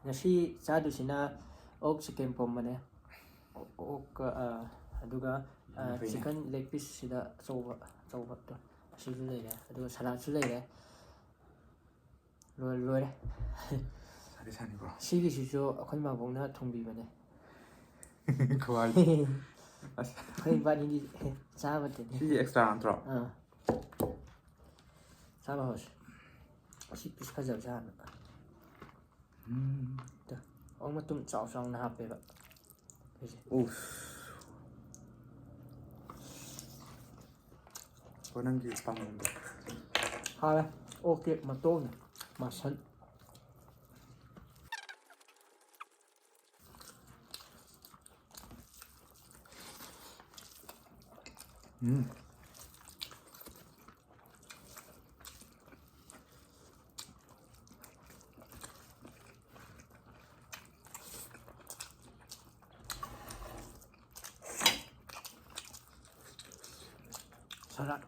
ꯉꯁꯤ ꯆꯥꯗꯣꯏꯁꯤꯅ ꯑꯣꯛ ꯆꯤꯀꯟ ꯄꯣꯝꯕꯅꯦ ꯑꯣꯛꯀ ꯑꯗꯨꯒ ꯆꯤꯀꯟ ꯂꯦగ్ ꯄꯤꯁꯁꯤꯗ ꯑꯆꯧꯕꯗꯣ ꯑꯁꯤꯁꯨ ꯂꯩꯔꯦ ꯑꯗꯨꯒ ꯁꯂꯥꯠꯁꯨ ꯂꯩꯔꯦ ꯂꯣꯏꯔꯦ ꯁꯤꯒꯤꯁꯤꯁꯨ ꯑꯩꯈꯣꯏ ꯃꯥꯕꯣꯛꯅ ꯊꯣꯡꯕꯤꯕꯅꯦ ꯑꯩꯈꯣꯏ ꯏꯕꯥꯅꯤꯗꯤ ꯆꯥꯕꯗꯅꯤ ꯁꯤꯗꯤ ꯑꯦꯛꯁꯇ꯭ꯔꯥ ꯅꯠꯇ꯭ꯔꯣ ꯆꯥꯕ ꯍꯧꯔꯁꯤ ꯑꯁꯤ ꯄꯤꯁ ꯐꯖꯕꯁꯦ ꯍꯥꯟꯅ ꯑꯣꯛ ꯃꯇꯨꯝ ꯆꯥꯎ ꯆꯥꯎꯅ ꯍꯥꯞꯄꯦꯕ ꯅꯪꯒꯤ ꯄꯥꯝꯕꯗꯣ ꯍꯥꯎꯋꯦ ꯑꯣꯛꯀꯤ ꯃꯇꯣꯡꯅ ꯃꯁꯟ salad.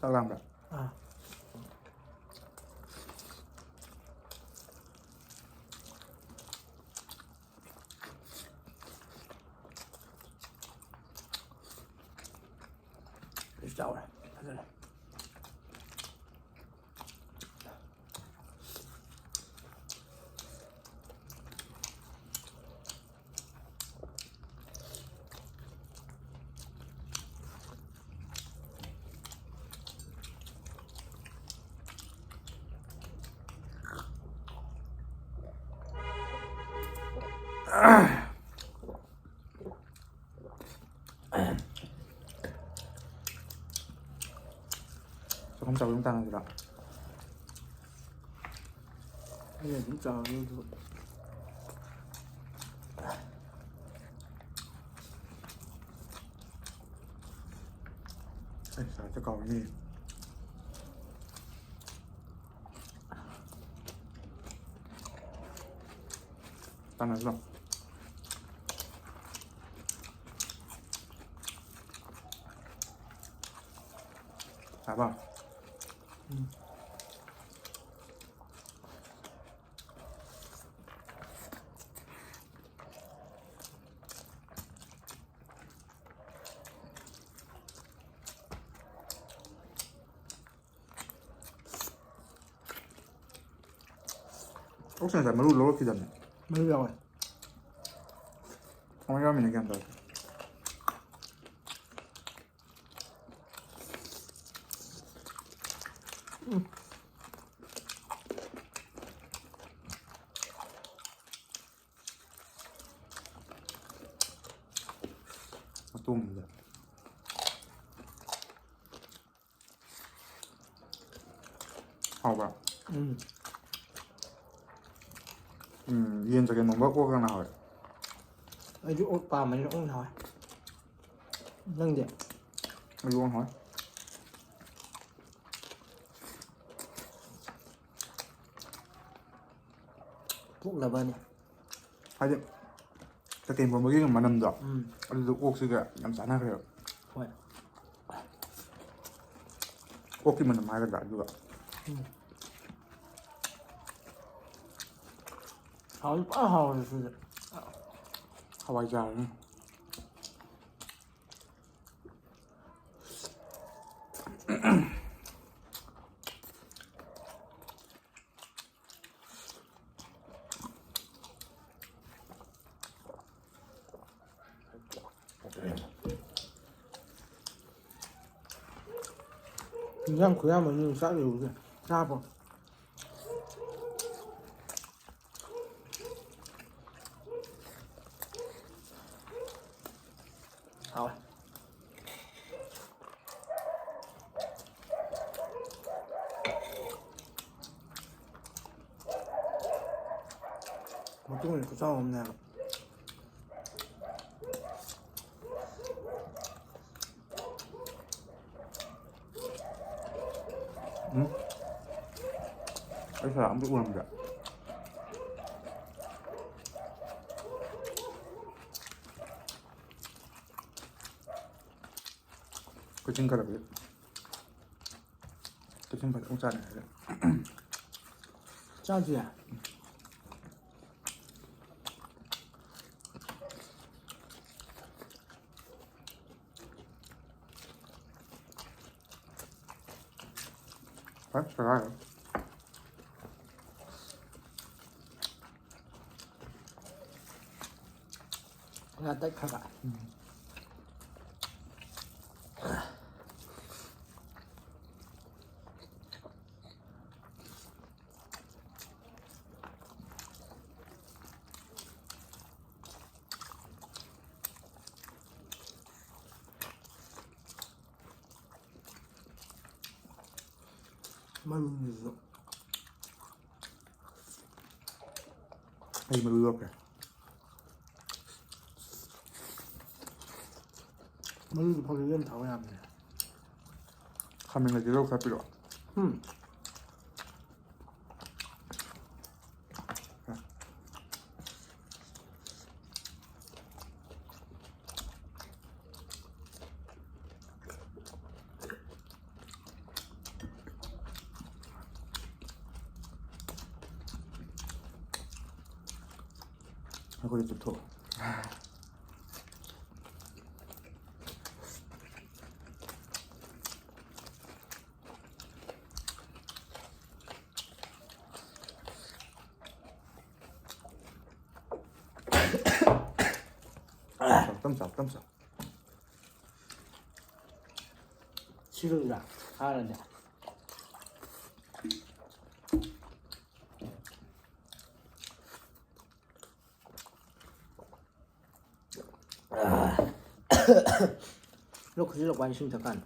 Tao làm rồi. It's down. Không chào chúng ta là gì đó. Bây giờ cũng chờ luôn thôi. Ê, sao cho cầu gì? Ta nói rồi. Hả bà? 혹시 잘 말로 넣었기 전에. Mới rồi. Không có mình 얘기한다. 또 먹는다. 봐봐. Yên cho cái nóng bốc của nào rồi. Ở chỗ ốt bà mấy nó cũng nói. Nâng gì? Ở chỗ hỏi. Cũng là bên này. 하여튼 그때 뭐 먹이는 많은데 그래도 옥수가 얌산하 그래요. Vậy. 옥기면 많이 간다 누가. Hỏi quá hồi rồi. 하와이자는 그냥 그야말로 쌀이 오게. 싸봐. Rồi. Một chút này có sao không nào? 응? ꯑꯩ ꯁꯥ ꯑꯝꯇ ꯎꯔꯝꯗ꯭ꯔꯦ ꯀꯣꯏꯆꯤꯡ ꯈꯔꯗꯤ ꯀꯣꯏꯆꯤꯡ ꯐꯖꯅ ꯆꯥꯅꯤ ꯍꯥꯏꯔꯦ ꯆꯥꯗ꯭ꯔꯤ ꯍꯣꯏ ꯆꯔꯥ ꯉꯥ ꯇꯛꯈ꯭ꯔꯕ ꯃꯔꯨꯝꯗꯨꯁꯨ ꯑꯩ ꯃꯔꯨ ꯌꯣꯛꯈ꯭ꯔꯦ ꯃꯔꯨꯗꯨ ꯐꯧꯗꯣꯛ ꯌꯥꯝ ꯊꯥꯕ ꯌꯥꯕꯅꯦ ꯈꯥꯃꯦꯟꯒ ꯇꯤꯜꯍꯧ ꯈꯔ ꯄꯤꯔꯛꯑꯣ ꯑꯩꯈꯣꯏꯗꯤ ꯆꯨꯞꯊꯣꯛ ꯇꯝ ꯆꯥꯎ ꯇꯝ ꯆꯥꯎ ꯁꯤꯔꯣꯏꯗ꯭ꯔꯥ ꯍꯥꯔꯅꯦ ꯂꯣꯛ ꯈꯨꯖꯤꯜꯂꯛꯄ ꯏꯁꯤꯡ ꯊꯛꯀꯥꯟꯗ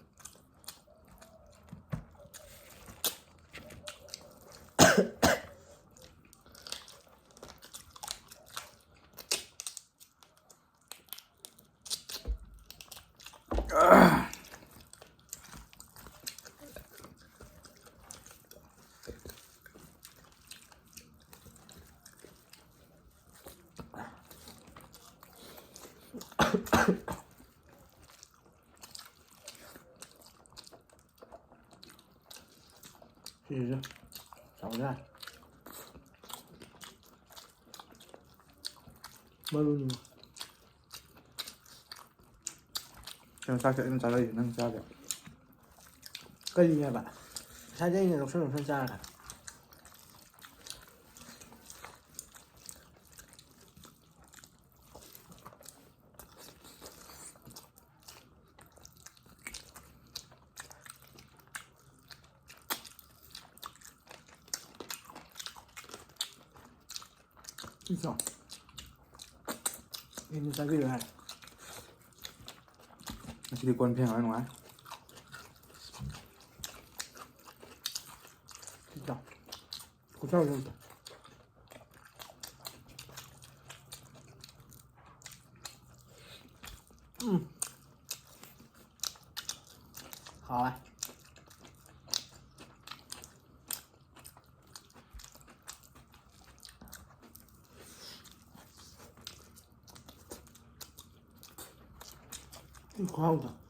시죠 잡자 머루는 그냥 쌀때 이런 잘라 있는 잘라 끌리냐 봐 사장이는 럭선럭선 짜라 있어 얘는 자기를 해 silicone phèn ở ngoài 진짜 고창을 좀好啊好的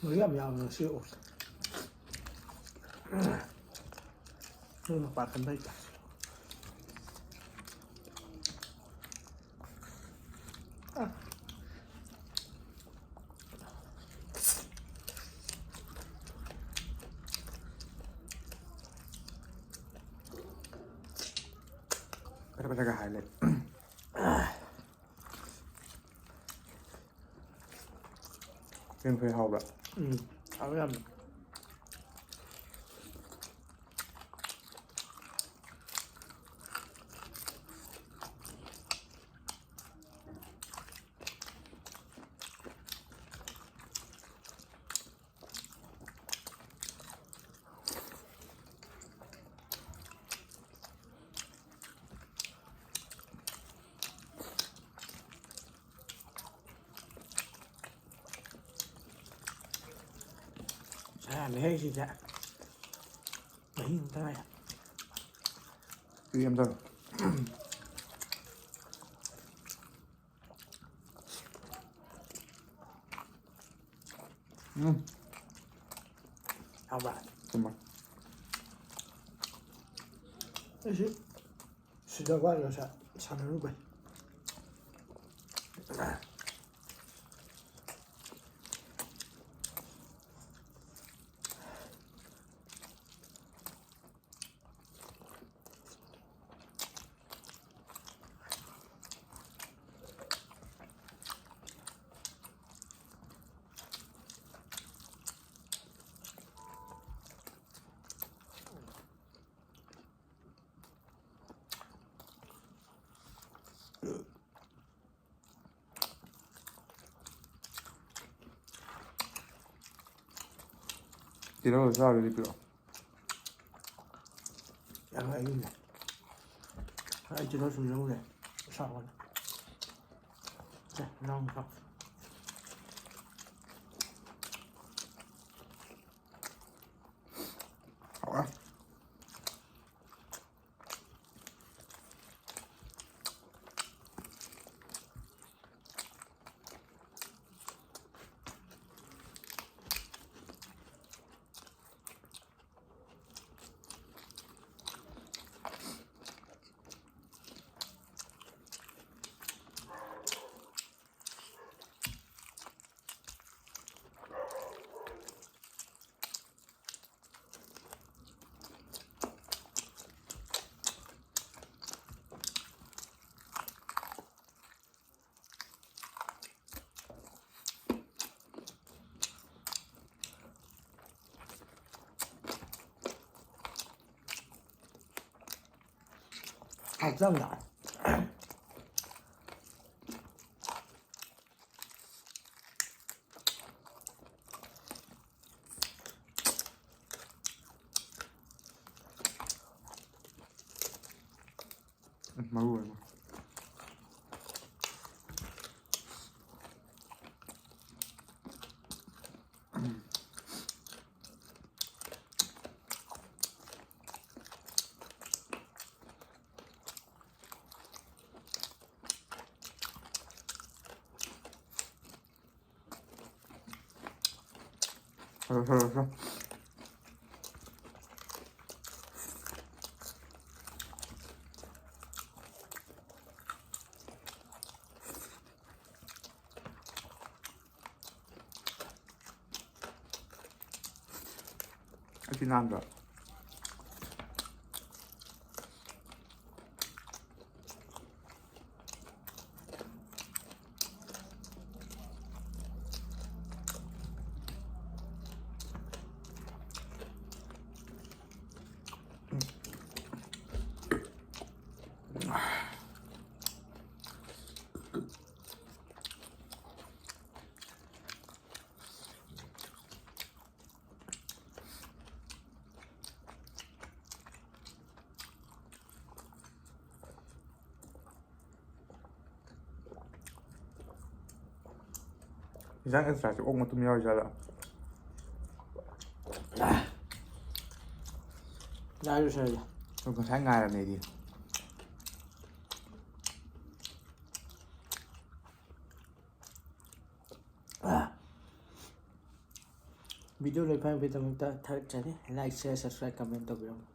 我要不要呢？是把盆杯打。cái cái hại lên ꯀꯩ ꯃꯈꯩ ꯍꯥꯎꯕ꯭ꯔꯥ? ꯍꯥꯎꯋꯦ ꯌꯥꯝꯅ. ꯂꯩꯍꯩꯁꯤꯁꯦ ꯃꯍꯤ ꯑꯝꯇ ꯉꯥꯏ. ꯀꯔꯤ ꯑꯝꯇ ꯍꯥꯎꯕ꯭ꯔꯥ? ꯊꯨꯝꯃꯦ. ꯑꯩꯁꯤ ꯁꯤꯗ ꯋꯥꯏꯔꯒ ꯁꯥꯟꯅꯔꯨꯕꯩ. ꯇꯤꯜꯍꯧ ꯆꯥꯔꯗꯤ ꯄꯤꯔꯛꯑꯣ. ꯌꯥꯝ ꯍꯩꯅꯦ. ꯑꯩ ꯇꯤꯜꯍꯧ ꯁꯨꯝ ꯂꯧꯔꯦ. ꯁꯥꯎꯕꯅꯦ. ꯅꯪ ꯁꯥꯎ. ꯍꯥꯎꯔꯦ. ꯍꯛꯆꯥꯡꯗ ꯃꯔꯨ ꯑꯣꯏꯕ. 서. 이렇게 난다. 이상 엑스트라지 꼭 먹으면 야오잖아. 놔주셔야죠. 그럼 생각하는 얘기. ꯚꯤꯗꯤꯑꯣ ꯂꯣꯏ ꯐꯪꯕꯒꯤꯗꯃꯛꯇ ꯊꯥꯒꯠꯆꯔꯤ. ꯂꯥꯏꯛ, ꯁꯤꯌꯔ, ꯁꯕꯁꯀ꯭ꯔꯥꯏꯕ, ꯀꯃꯦꯟ ꯇꯧꯕꯤꯔꯝꯃꯨ.